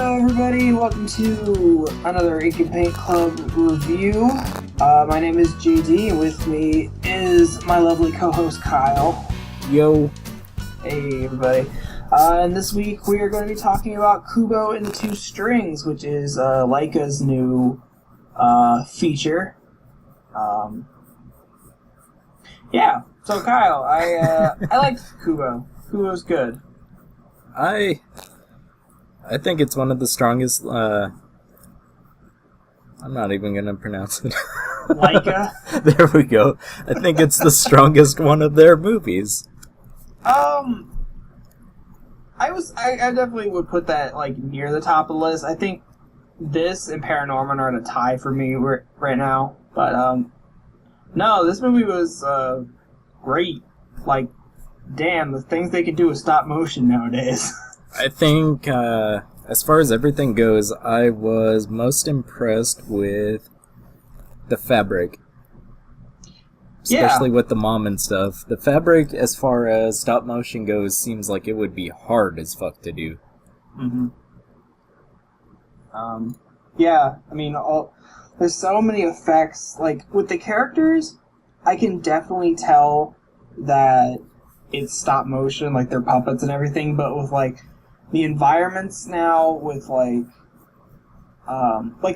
Hello, everybody, and welcome to another Ink and Paint Club review. My name is JD, and with me is my lovely co-host Kyle. Yo. Hey, everybody. And this week we are going to be talking about Kubo and the Two Strings, which is Laika's new feature. Yeah. So Kyle, I liked Kubo. Kubo's good. I think it's one of the strongest, I'm not even going to pronounce it. Laika? There we go. I think it's the strongest one of their movies. I definitely would put that, like, near the top of the list. I think this and Paranorman are in a tie for me right now. But, no, this movie was, great. Like, damn, the things they can do with stop motion nowadays. I think, as far as everything goes, I was most impressed with the fabric. Especially with the mom and stuff. The fabric, as far as stop motion goes, seems like it would be hard as fuck to do. Mm-hmm. Yeah, I mean, there's so many effects. Like, with the characters, I can definitely tell that it's stop motion, like they're puppets and everything, but with, like, the environments now, with, like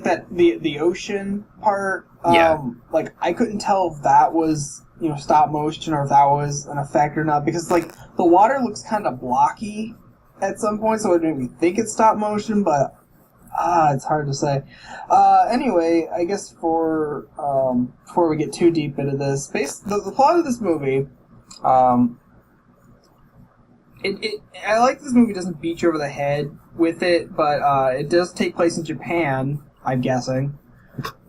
that, the ocean part, like, I couldn't tell if that was, stop motion or if that was an effect or not, because, like, the water looks kind of blocky at some point, so it made me think it's stop motion, but, it's hard to say. Anyway, I guess before we get too deep into this, the plot of this movie, I like this movie doesn't beat you over the head with it, but it does take place in Japan, I'm guessing.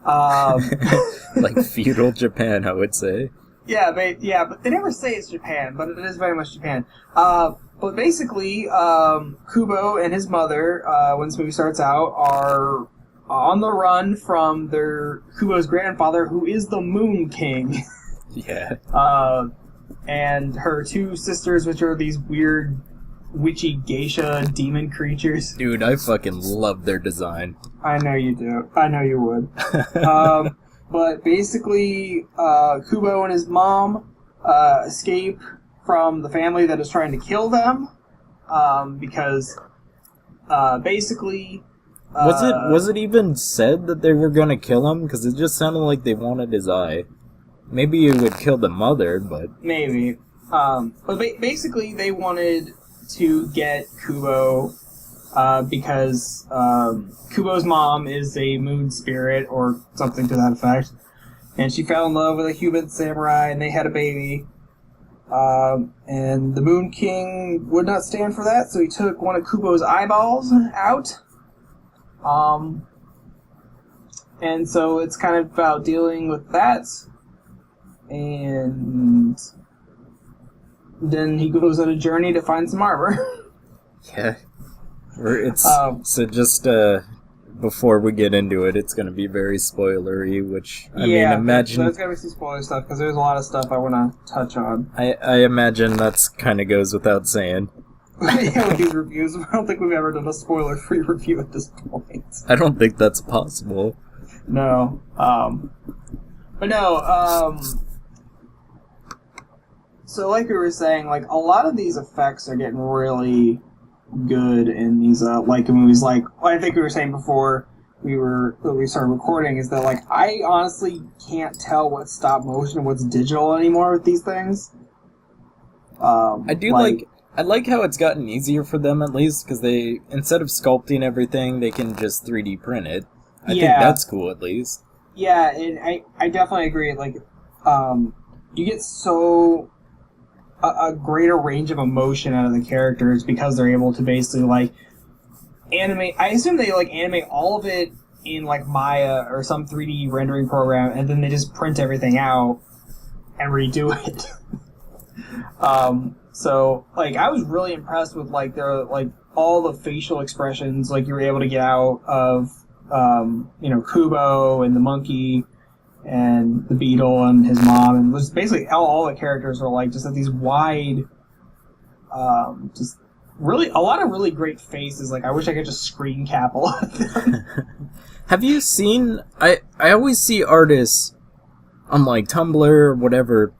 Like feudal Japan, I would say. Yeah, but they never say it's Japan, but it is very much Japan. But basically, Kubo and his mother, when this movie starts out, are on the run from Kubo's grandfather, who is the Moon King. Yeah. And her two sisters, which are these weird witchy geisha demon creatures. Dude, I fucking love their design. I know you do. I know you would. But basically, Kubo and his mom escape from the family that is trying to kill them, because basically... Was it even said that they were gonna kill him? Because it just sounded like they wanted his eye. Maybe it would kill the mother, but... Maybe. But basically, they wanted to get Kubo, because Kubo's mom is a moon spirit, or something to that effect. And she fell in love with a human samurai, and they had a baby. And the Moon King would not stand for that, so he took one of Kubo's eyeballs out. And so it's kind of about dealing with that. And then he goes on a journey to find some armor. Yeah. So just before we get into it, it's going to be very spoilery, which, I mean, imagine... there's going to be some spoiler stuff, because there's a lot of stuff I want to touch on. I imagine that's kind of goes without saying. Yeah, with these reviews, I don't think we've ever done a spoiler-free review at this point. I don't think that's possible. No. But no, so like we were saying, like, a lot of these effects are getting really good in these, Laika movies. Like, I think we were saying before we started recording, is that, like, I honestly can't tell what's stop motion and what's digital anymore with these things. I like how it's gotten easier for them, at least, because they, instead of sculpting everything, they can just 3D print it. I think that's cool, at least. Yeah, and I definitely agree. Like, you get a greater range of emotion out of the characters because they're able to basically, like, animate. I assume they, like, animate all of it in, like, Maya or some 3D rendering program, and then they just print everything out and redo it. So, like, I was really impressed with, like, all the facial expressions, like, you were able to get out of, Kubo and the monkey and the beetle and his mom, and just basically all the characters are, like, just at these wide, just really a lot of really great faces. Like I wish I could just screen cap a lot of them. Have you seen? I always see artists on like Tumblr or whatever.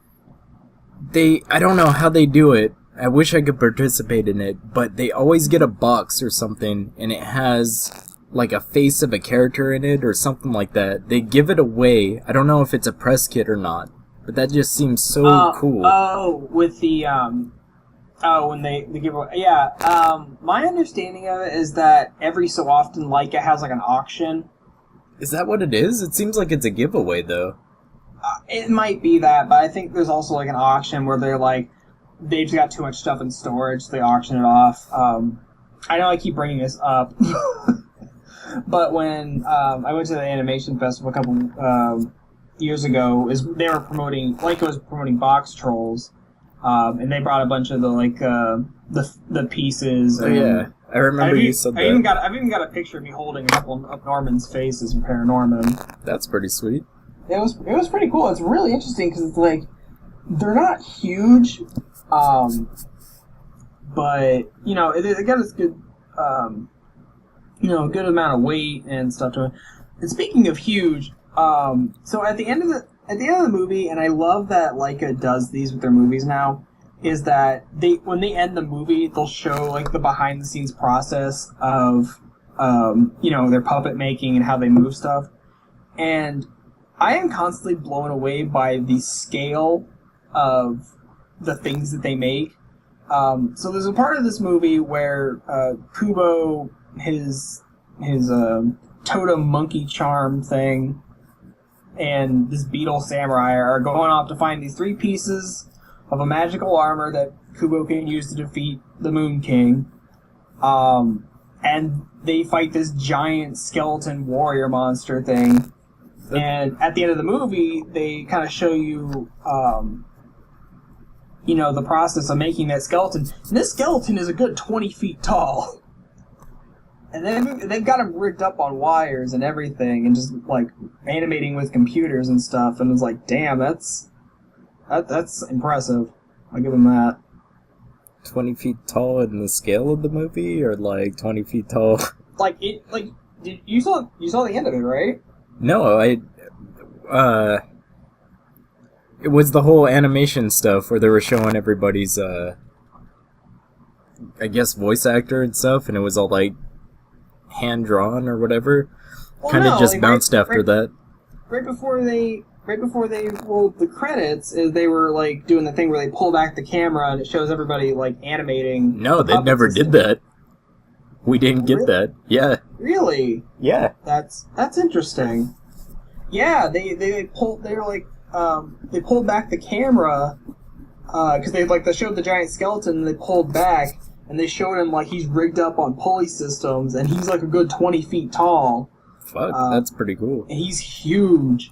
I don't know how they do it. I wish I could participate in it, but they always get a box or something, and it has like a face of a character in it or something like that. They give it away. I don't know if it's a press kit or not, but that just seems so cool. Oh, with the when they give away. Yeah. My understanding of it is that every so often Laika has like an auction. Is that what it is? It seems like it's a giveaway though. It might be that, but I think there's also like an auction where they're like, they've just got too much stuff in storage, so they auction it off. I know I keep bringing this up, but when I went to the animation festival a couple years ago, Laika was promoting Box Trolls, and they brought a bunch of the pieces. Oh yeah, I remember you said that. I've even got a picture of me holding a couple of Norman's faces from Paranorman. That's pretty sweet. It was pretty cool. It's really interesting because it's like they're not huge, but you know they got this good, good amount of weight and stuff to it. And speaking of huge, so at the end of the movie, and I love that Laika does these with their movies now, is that when they end the movie, they'll show like the behind the scenes process of their puppet making and how they move stuff, and I am constantly blown away by the scale of the things that they make. So there's a part of this movie where Kubo, his totem monkey charm thing, and this beetle samurai are going off to find these 3 pieces of a magical armor that Kubo can use to defeat the Moon King. And they fight this giant skeleton warrior monster thing. And at the end of the movie, they kind of show you, the process of making that skeleton. And this skeleton is a good 20 feet tall. And they've got him rigged up on wires and everything, and just like animating with computers and stuff. And it's like, damn, that's impressive. I'll give them that. 20 feet tall in the scale of the movie, or like 20 feet tall? You saw the end of it, right? No, it was the whole animation stuff where they were showing everybody's, I guess, voice actor and stuff, and it was all, like, hand-drawn or whatever. Well, kind of just bounced after that. Right before they rolled the credits, they were, like, doing the thing where they pull back the camera and it shows everybody, like, animating. No, they never did that. We didn't get that. Yeah. Really? Yeah. That's interesting. Yeah, they pulled back the camera because they showed the giant skeleton and they pulled back and they showed him like he's rigged up on pulley systems and he's like a good 20 feet tall. Fuck, that's pretty cool. And he's huge.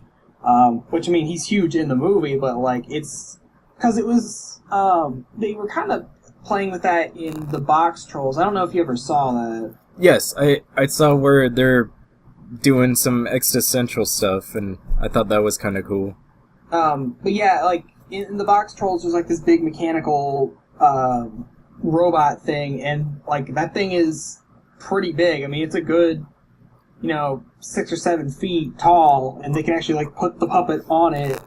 Which I mean he's huge in the movie, but like it's because it was they were kind of playing with that in the Box Trolls. I don't know if you ever saw that. Yes, I saw where they're doing some existential stuff, and I thought that was kind of cool. But yeah, like in the Box Trolls, there's like this big mechanical robot thing, and like that thing is pretty big. I mean, it's a good 6 or 7 feet tall, and they can actually like put the puppet on it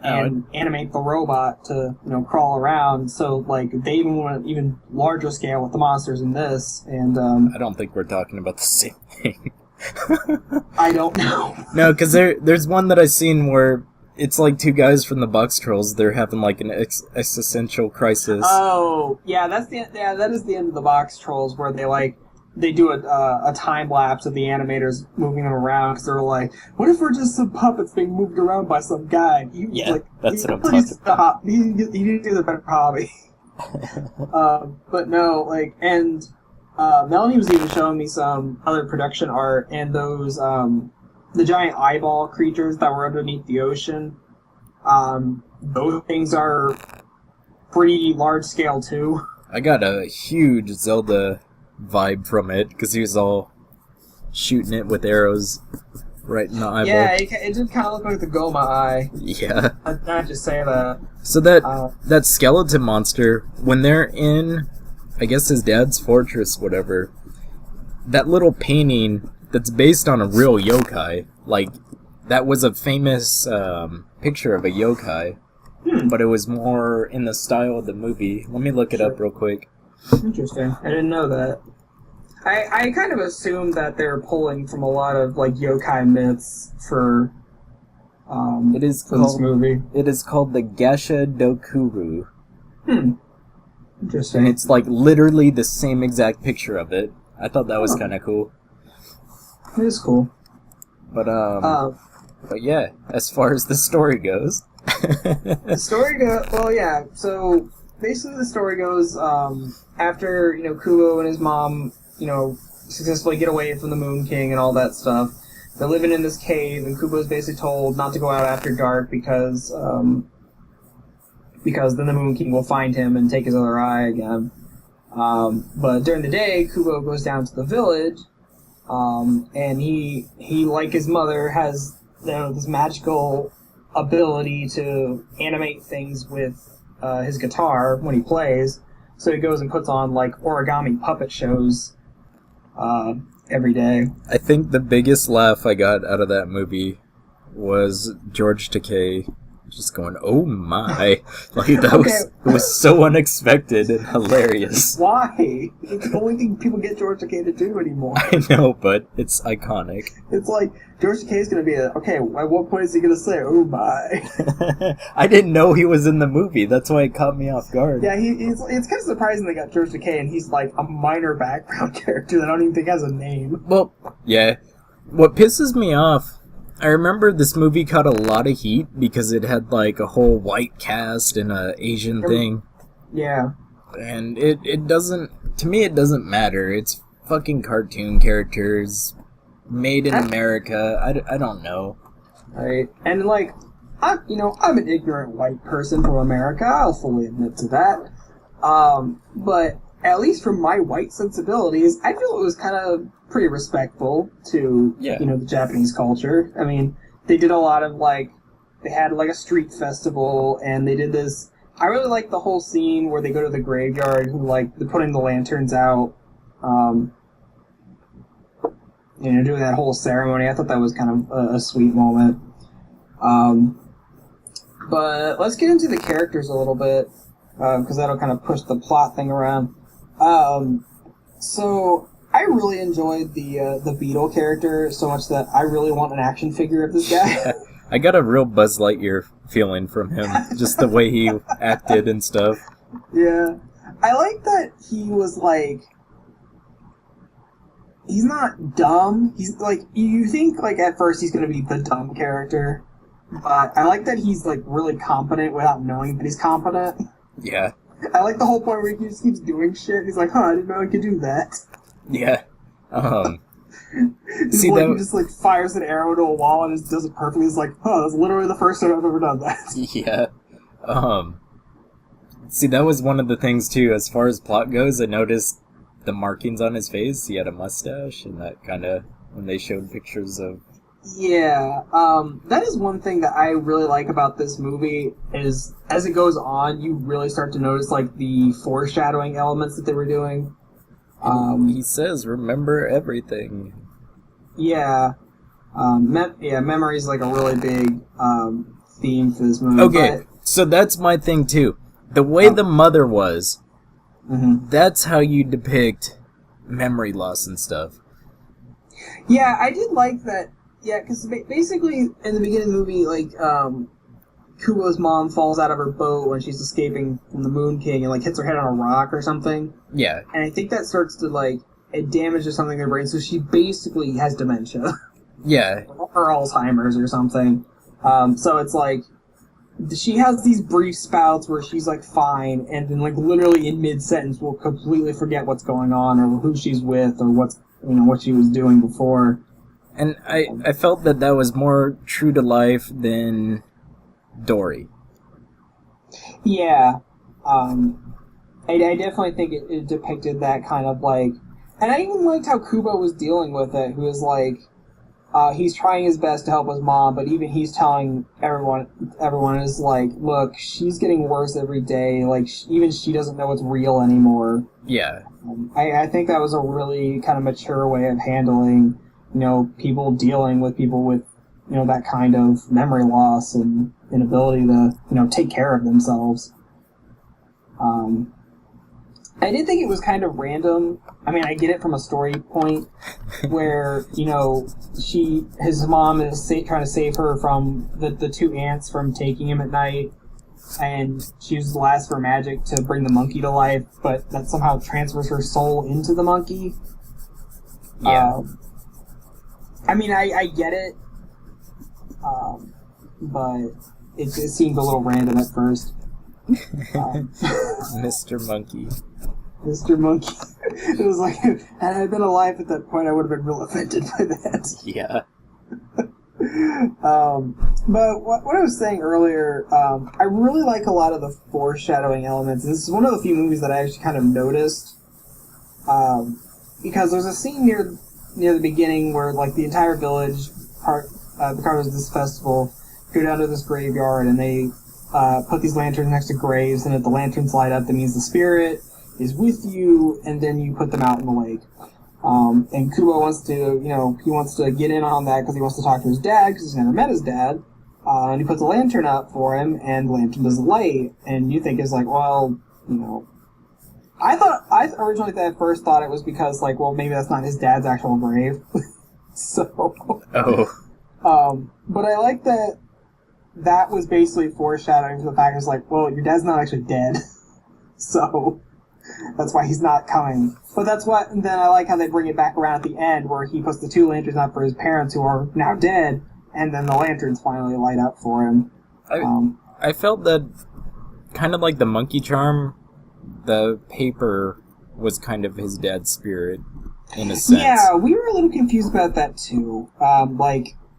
and animate the robot to crawl around. So like they even went even larger scale with the monsters in this. And I don't think we're talking about the same thing. I don't know. No, because there's one that I've seen where it's like 2 guys from the Box Trolls. They're having like an existential crisis. Oh yeah, that is the end of the Box Trolls where they do a time lapse of the animators moving them around because they're like, what if we're just some puppets being moved around by some guy? That's what I'm talking about. He didn't do the better hobby. But no, Melanie was even showing me some other production art, and those the giant eyeball creatures that were underneath the ocean. Those things are pretty large scale too. I got a huge Zelda vibe from it because he was all shooting it with arrows right in the eyeball. Yeah, it did kind of look like the Goma eye. Yeah. I just say that. So that skeleton monster, when they're in I guess his dad's fortress, whatever. That little painting that's based on a real yokai, like, that was a famous picture of a yokai, but it was more in the style of the movie. Let me look it up real quick. Interesting. I didn't know that. I kind of assumed that they're pulling from a lot of like yokai myths for this movie. It is called the Gasha Dokuru. Interesting. And it's like literally the same exact picture of it. I thought that was kind of cool. It is cool. But yeah, as far as the story goes. Well, yeah. So basically, the story goes after Kubo and his mom successfully get away from the Moon King and all that stuff. They're living in this cave, and Kubo's basically told not to go out after dark because then the Moon King will find him and take his other eye again. But during the day, Kubo goes down to the village, and he like his mother has this magical ability to animate things with his guitar when he plays. So he goes and puts on like origami puppet shows every day. I think the biggest laugh I got out of that movie was George Takei just going, "Oh my!" Like it was so unexpected and hilarious. Why? It's the only thing people get George Takei to do anymore. I know, but it's iconic. It's like George Takei's gonna be okay. At what point is he gonna say, "Oh my"? I didn't know he was in the movie. That's why it caught me off guard. Yeah, it's kind of surprising they got George Takei, and he's like a minor background character that I don't even think has a name. Well, yeah. What pisses me off, I remember this movie caught a lot of heat because it had like a whole white cast and a Asian thing. Yeah. And it doesn't, to me it doesn't matter. It's fucking cartoon characters made in America. I don't know. Right. And like, I'm an ignorant white person from America. I'll fully admit to that. But at least from my white sensibilities, I feel it was kind of pretty respectful to, the Japanese culture. I mean, they did a lot of, they had, a street festival, and they did this. I really like the whole scene where they go to the graveyard, they're putting the lanterns out, doing that whole ceremony. I thought that was kind of a sweet moment. But let's get into the characters a little bit, because that'll kind of push the plot thing around. So I really enjoyed the Beetle character so much that I really want an action figure of this guy. I got a real Buzz Lightyear feeling from him, just the way he acted and stuff. Yeah. I like that he was he's not dumb. He's you think at first he's going to be the dumb character, but I like that he's really competent without knowing that he's competent. Yeah. I like the whole point where he just keeps doing shit. He's like, I didn't know I could do that. Yeah. See, he just fires an arrow to a wall and just does it perfectly. He's like, that's literally the first time I've ever done that. Yeah. See, that was one of the things too, as far as plot goes. I noticed the markings on his face. He had a mustache, and that kind of, when they showed pictures of... Yeah, that is one thing that I really like about this movie, is as it goes on, you really start to notice the foreshadowing elements that they were doing. He says, "Remember everything." Yeah. Memory is a really big theme for this movie. Okay, so that's my thing too. The way the mother was, that's how you depict memory loss and stuff. Yeah, I did like that. Yeah, because basically in the beginning of the movie, Kubo's mom falls out of her boat when she's escaping from the Moon King and hits her head on a rock or something. Yeah. And I think that starts to it damages something in her brain, so she basically has dementia. Yeah. Or Alzheimer's or something. So it's she has these brief spouts where she's fine, and then literally in mid-sentence will completely forget what's going on or who she's with or what she was doing before. And I felt that was more true to life than Dory. Yeah. I definitely think it depicted that kind of and I even liked how Kubo was dealing with it, who was he's trying his best to help his mom, but even he's telling everyone is like, look, she's getting worse every day. Like, even she doesn't know it's real anymore. Yeah. I think that was a really kind of mature way of handling, people dealing with people with, that kind of memory loss and inability to, take care of themselves. I did think it was kind of random. I mean, I get it from a story point where, his mom is trying to save her from the two ants from taking him at night, and she uses the last for magic to bring the monkey to life, but that somehow transfers her soul into the monkey. Yeah. I mean, I get it, but it seemed a little random at first. Mr. Monkey. Mr. Monkey. It was like, had I been alive at that point, I would have been real offended by that. Yeah. But what I was saying earlier, I really like a lot of the foreshadowing elements. This is one of the few movies that I actually kind of noticed, because there's a scene near the beginning where, like, the entire village, because of this festival, go down to this graveyard, and they put these lanterns next to graves, and if the lanterns light up, that means the spirit is with you, and then you put them out in the lake. And Kubo wants to, he wants to get in on that because he wants to talk to his dad because he's never met his dad. And he puts a lantern up for him, and the lantern doesn't light. And you think it's like, well, I originally at first thought it was because, like, well, maybe that's not his dad's actual grave. So. Oh. But I like that was basically foreshadowing to the fact it's like, well, your dad's not actually dead. So. That's why he's not coming. But then I like how they bring it back around at the end where he puts the two lanterns up for his parents who are now dead, and then the lanterns finally light up for him. I felt that kind of like the monkey charm, the paper was kind of his dad's spirit, in a sense. Yeah, we were a little confused about that too.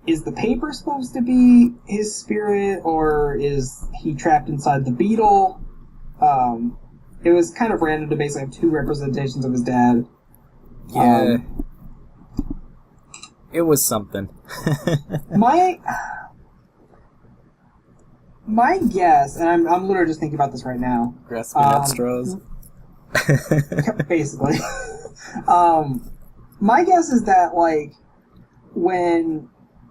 Is the paper supposed to be his spirit, or is he trapped inside the beetle? It was kind of random to basically have two representations of his dad. Yeah. It was something. my guess, and I'm literally just thinking about this right now. Grasping at straws. Basically. My guess is that, like, when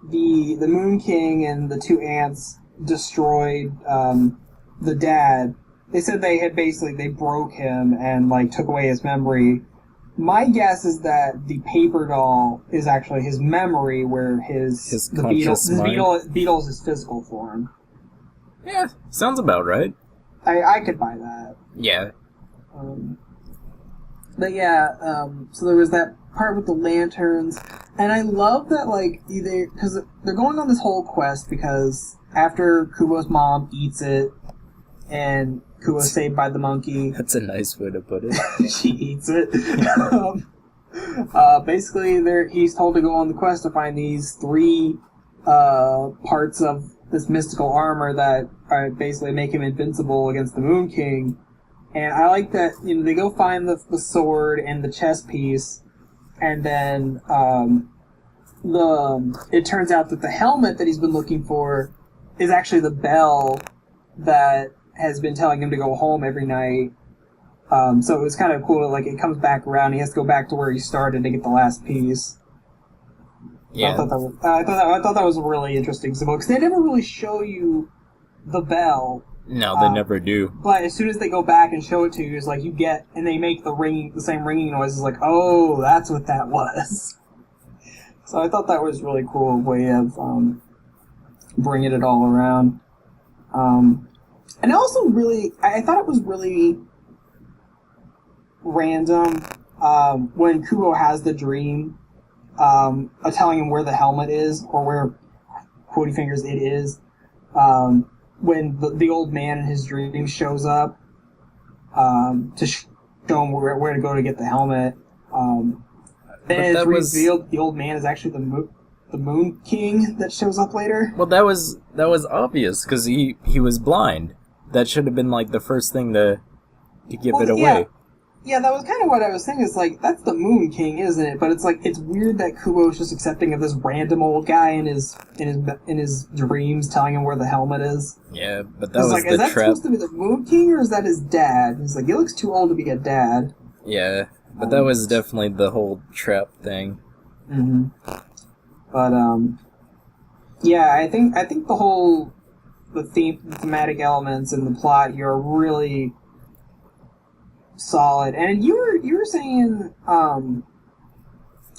the Moon King and the two ants destroyed the dad, they said they broke him and, like, took away his memory. My guess is that the paper doll is actually his memory, where the beetle is his physical form. Yeah, sounds about right. I could buy that. Yeah. But yeah, so there was that part with the lanterns, and I love that, like, because they're going on this whole quest because after Kubo's mom eats it, and Kubo's saved by the monkey. That's a nice way to put it. She eats it. Basically, he's told to go on the quest to find these three parts of this mystical armor that basically make him invincible against the Moon King. And I like that, they go find the sword and the chess piece, and then it turns out that the helmet that he's been looking for is actually the bell that has been telling him to go home every night. So it was kind of cool. Like, it comes back around. He has to go back to where he started to get the last piece. Yeah. I thought that was a really interesting symbol because they never really show you the bell. No, they never do. But as soon as they go back and show it to you, it's like and they make the same ringing noises. Like, oh, that's what that was. So I thought that was a really cool way of bringing it all around. And also I thought it was really random when Kubo has the dream telling him where the helmet is, or where Quotey Fingers it is, when the old man in his dream shows up to show him where to go to get the helmet. And it's revealed the old man is actually the Moon King that shows up later. Well, that was obvious because he was blind. That should have been, like, the first thing to give it away. Yeah, that was kind of what I was saying. It's like, that's the Moon King, isn't it? But it's like, it's weird that Kubo is just accepting of this random old guy in his dreams, telling him where the helmet is. Yeah, but that was like, the is that trap. supposed to be the Moon King, or is that his dad? He's like, he looks too old to be a dad. Yeah, but that was definitely the whole trap thing. Mm-hmm. But, yeah, I think the thematic elements in the plot here are really solid. And you were saying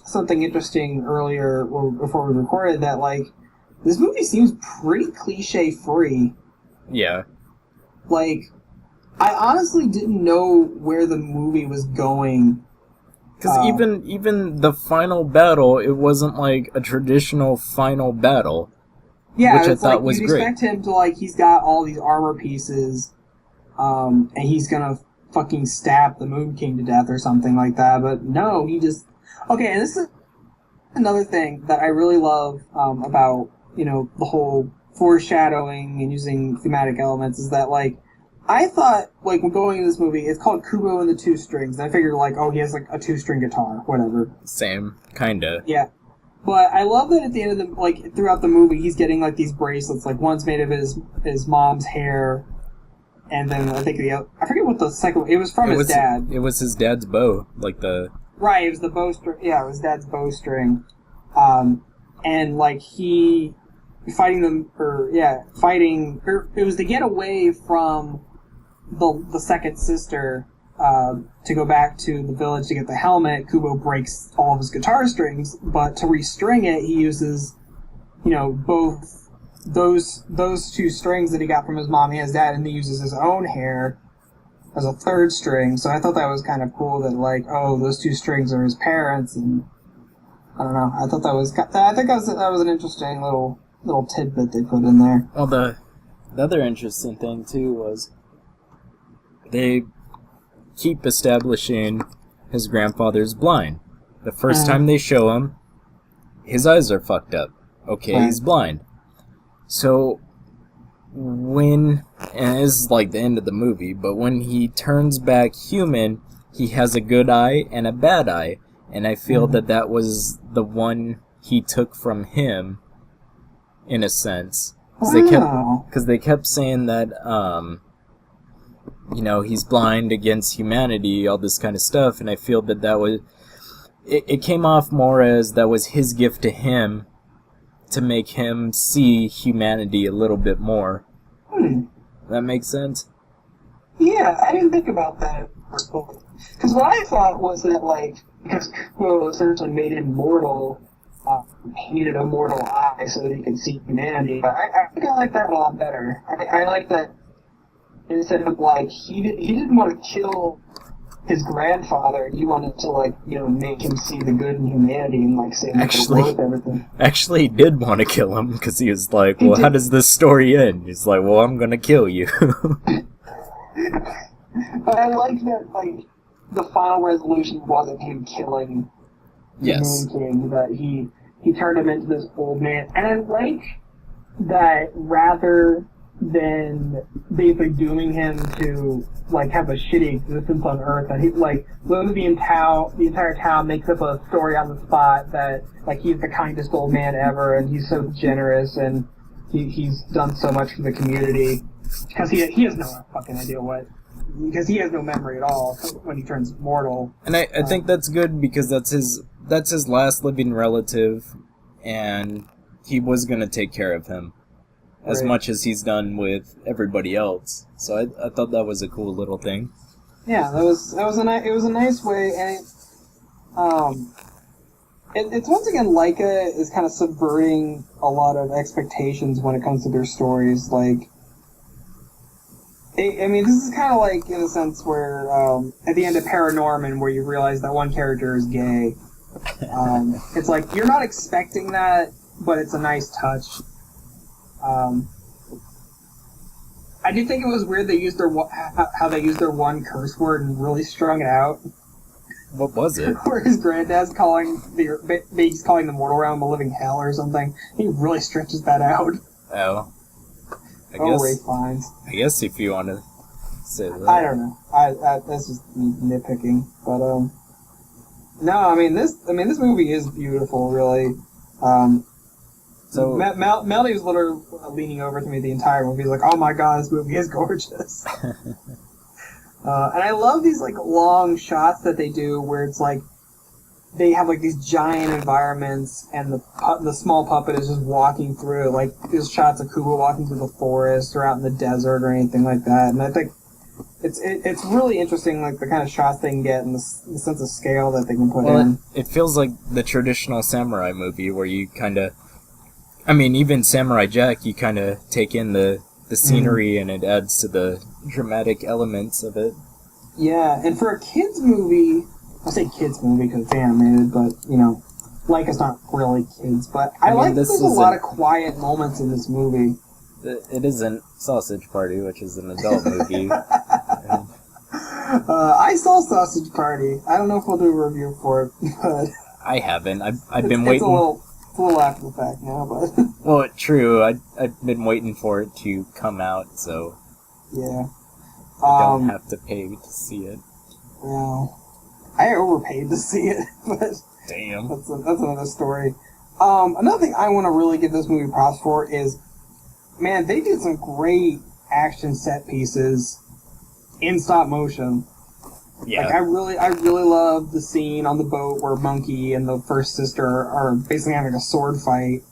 something interesting earlier, or before we recorded, that like this movie seems pretty cliche free. Yeah. Like, I honestly didn't know where the movie was going. Because even the final battle, it wasn't like a traditional final battle. Yeah, which I it's thought like was you'd great. expect him to, like, he's got all these armor pieces, and he's gonna fucking stab the Moon King to death or something like that. But no, he just... Okay, and this is another thing that I really love about, the whole foreshadowing and using thematic elements, is that, like, I thought, like, when going into this movie, it's called Kubo and the Two Strings, and I figured, like, oh, he has, like, a two-string guitar, whatever. Same, kinda. Yeah. But I love that at the end of the, like, throughout the movie, he's getting, like, these bracelets. Like, one's made of his mom's hair, and then I think I forget what the second one, it was from his dad. It was his dad's bow, like the... Right, it was the bowstring, yeah, it was dad's bowstring. And, like, it was to get away from the second sister, to go back to the village to get the helmet. Kubo breaks all of his guitar strings, but to restring it, he uses, both those two strings that he got from his mom and his dad, and he uses his own hair as a third string. So I thought that was kind of cool that, like, oh, those two strings are his parents, and I don't know. I think that was an interesting little tidbit they put in there. Well, the other interesting thing too was they keep establishing his grandfather's blind. The first time they show him, his eyes are fucked up. Okay, he's blind. So and this is like the end of the movie, but when he turns back human, he has a good eye and a bad eye. And I feel that was the one he took from him, in a sense. Because they kept saying that, he's blind against humanity, all this kind of stuff, and I feel that was... It came off more as that was his gift to him, to make him see humanity a little bit more. That makes sense? Yeah, I didn't think about that. Because what I thought was that, like, because Kubo essentially made him mortal, he needed a mortal eye so that he could see humanity. But I think I like that a lot better. I like that instead of, like, he didn't want to kill his grandfather, he wanted to, like, make him see the good in humanity and, like, say it's worth everything. Actually, he did want to kill him, because he was like, well, how does this story end? He's like, well, I'm gonna kill you. But I like that, like, the final resolution wasn't him killing the Moon King, that he turned him into this old man. And I like that rather than basically dooming him to, like, have a shitty existence on Earth, that he, like, literally the entire town makes up a story on the spot that, like, he's the kindest old man ever, and he's so generous, and he's done so much for the community. Because he has no fucking idea because he has no memory at all when he turns mortal. And I think that's good, because that's his last living relative, and he was going to take care of him as much as he's done with everybody else. So I thought that was a cool little thing. Yeah, it was a nice way, and it's once again, Laika is kind of subverting a lot of expectations when it comes to their stories. Like, I mean, this is kind of like, in a sense, where at the end of Paranorman, where you realize that one character is gay. It's like, you're not expecting that, but it's a nice touch. I do think it was weird they used how they used their one curse word and really strung it out. What was it? Where his granddad's calling the mortal realm a living hell or something. He really stretches that out. Oh. Ray Fiennes. I guess if you want to say that. I don't know. That's just me nitpicking, but no, I mean this movie is beautiful, really. So Melody was literally leaning over to me the entire movie, like, "Oh my god, this movie is gorgeous." And I love these like long shots that they do, where it's like they have like these giant environments, and the small puppet is just walking through. Like there's shots of Kubo walking through the forest or out in the desert or anything like that. And I think it's really interesting, like the kind of shots they can get and the sense of scale that they can put in. It feels like the traditional samurai movie where you kind of, I mean, even Samurai Jack, you kind of take in the scenery and it adds to the dramatic elements of it. Yeah, and for a kids movie, I say kids movie because it's animated, but you know, Laika's not really kids. But I like that there's a lot of quiet moments in this movie. It isn't Sausage Party, which is an adult movie. I saw Sausage Party. I don't know if we'll do a review for it, but I haven't. I've been waiting. It's a little after the fact now, but well, true. I've been waiting for it to come out, so yeah, I don't have to pay to see it. Well, I overpaid to see it, but damn, that's another story. Another thing I want to really give this movie props for is, man, they did some great action set pieces in stop motion. Yeah. Like I really love the scene on the boat where Monkey and the first sister are basically having a sword fight,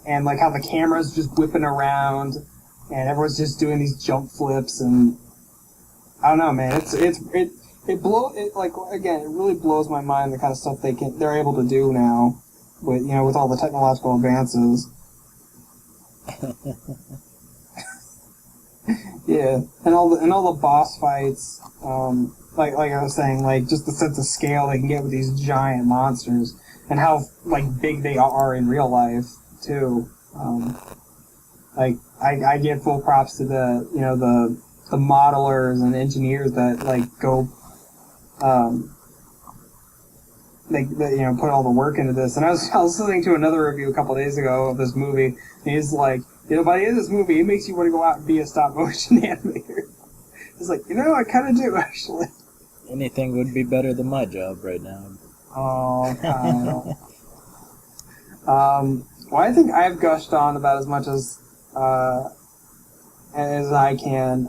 and like how the camera's just whipping around, and everyone's just doing these jump flips, and I don't know, man. It really blows my mind the kind of stuff they're able to do now with all the technological advances. Yeah, and all the boss fights, like I was saying, like just the sense of scale they can get with these giant monsters, and how like big they are in real life too. Like I give full props to the modelers and engineers that like go, put all the work into this. And I was listening to another review a couple of days ago of this movie, and he's like, by the end of this movie, it makes you want to go out and be a stop-motion animator. It's like, I kind of do, actually. Anything would be better than my job right now. Oh, I don't know. Well, I think I've gushed on about as much as I can.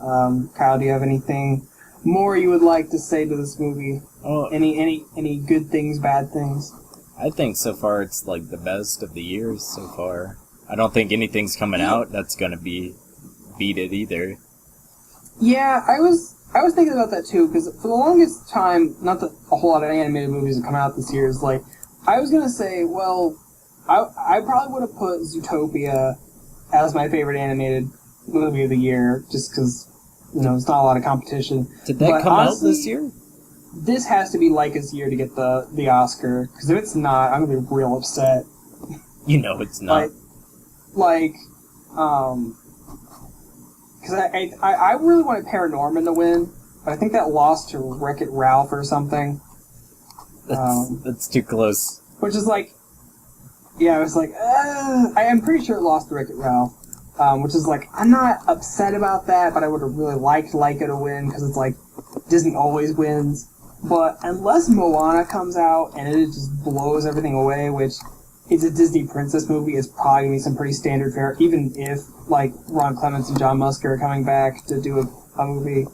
Kyle, do you have anything more you would like to say to this movie? Oh, any good things, bad things? I think so far it's like the best of the years so far. I don't think anything's coming out that's gonna beat it either. Yeah, I was thinking about that too, because for the longest time, not that a whole lot of animated movies have come out this year, is like, I was gonna say, well, I probably would have put Zootopia as my favorite animated movie of the year, just because, it's not a lot of competition. Did that come out this year? This has to be Laika's year to get the Oscar, because if it's not, I'm gonna be real upset. It's not. Because I really wanted Paranorman to win, but I think that lost to Wreck-It Ralph or something. That's too close. Which is like, yeah, I was like, I am pretty sure it lost to Wreck-It Ralph. Which is like, I'm not upset about that, but I would have really liked Laika to win, because it's like, Disney always wins. But unless Moana comes out and it just blows everything away, which it's a Disney princess movie, it's probably going to be some pretty standard fare, even if, like, Ron Clements and John Musker are coming back to do a movie.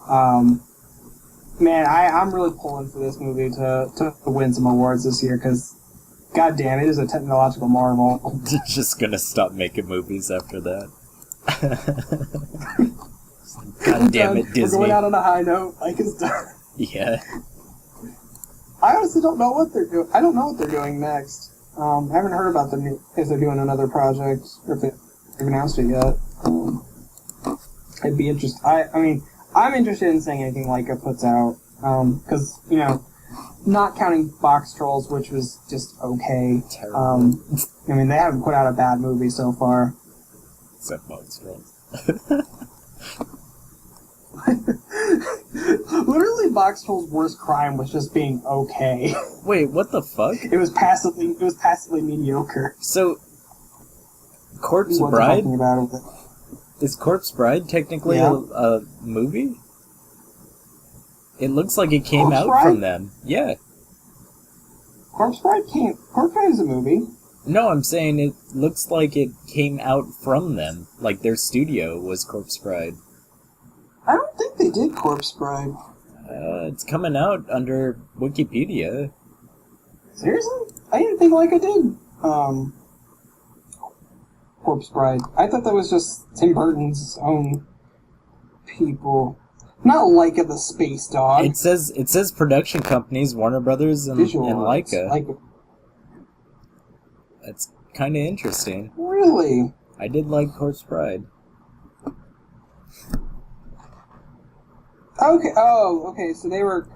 Man, I'm really pulling for this movie to win some awards this year, because, god damn, it is a technological marvel. You're just going to stop making movies after that. God damn it, Disney. We're going out on a high note, like it's done. Yeah. I honestly don't know what they're doing. I don't know what they're doing next. I haven't heard about them if they're doing another project or if they've announced it yet. It'd be interesting. I mean, I'm interested in seeing anything Laika puts out, because not counting Box Trolls, which was just okay. Terrible. I mean, they haven't put out a bad movie so far. Except Box Trolls. Literally, Box Trolls' worst crime was just being okay. Wait, what the fuck? It was passively mediocre. So, Corpse Bride? Talking about it. Is Corpse Bride technically a movie? It looks like it came out from them. Yeah. Corpse Bride is a movie. No, I'm saying it looks like it came out from them. Like their studio was Corpse Bride. I don't think they did Corpse Bride. It's coming out under Wikipedia. Seriously? I didn't think Laika did Corpse Bride. I thought that was just Tim Burton's own people. Not Laika the Space Dog. It says production companies, Warner Brothers and Laika. That's kind of interesting. Really? I did like Corpse Bride. Okay. Oh, okay. So they were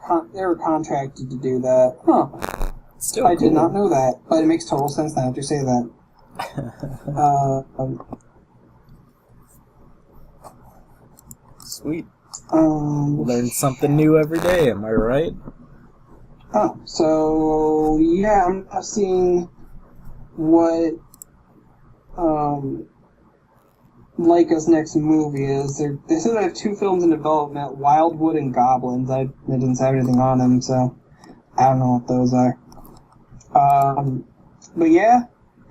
contracted to do that. Huh. Still I cool. did not know that, but it makes total sense now that you say that. Sweet. Learn something new every day. Am I right? Oh, so yeah, I'm not seeing what Laika's next movie is. They said they have 2 films in development, Wildwood and Goblins. They didn't have anything on them, so I don't know what those are. But yeah,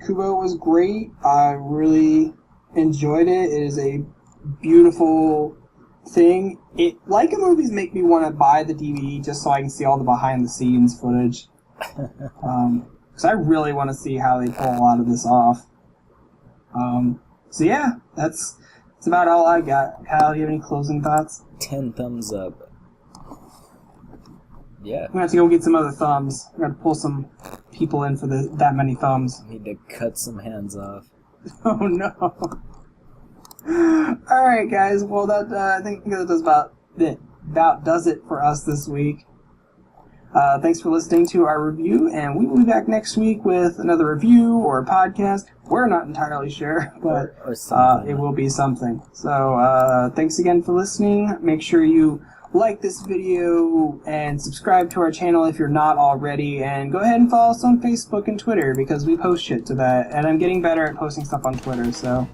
Kubo was great. I really enjoyed it. It is a beautiful thing. Laika movies make me want to buy the DVD just so I can see all the behind-the-scenes footage. Because I really want to see how they pull a lot of this off. So yeah, that's about all I got. Kyle, do you have any closing thoughts? 10 thumbs up. Yeah. I'm gonna have to go get some other thumbs. I'm gonna pull some people in for that many thumbs. I need to cut some hands off. Oh no. Alright guys, well that I think that does about does it for us this week. Thanks for listening to our review, and we will be back next week with another review or a podcast. We're not entirely sure, but or something. It will be something. So thanks again for listening. Make sure you like this video and subscribe to our channel if you're not already, and go ahead and follow us on Facebook and Twitter because we post shit to that, and I'm getting better at posting stuff on Twitter, so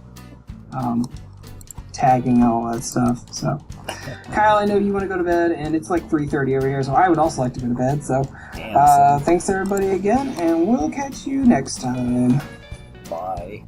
tagging and all that stuff. So Kyle, I know you want to go to bed, and it's like 3:30 over here, so I would also like to go to bed. So thanks everybody again, and we'll catch you next time. Bye.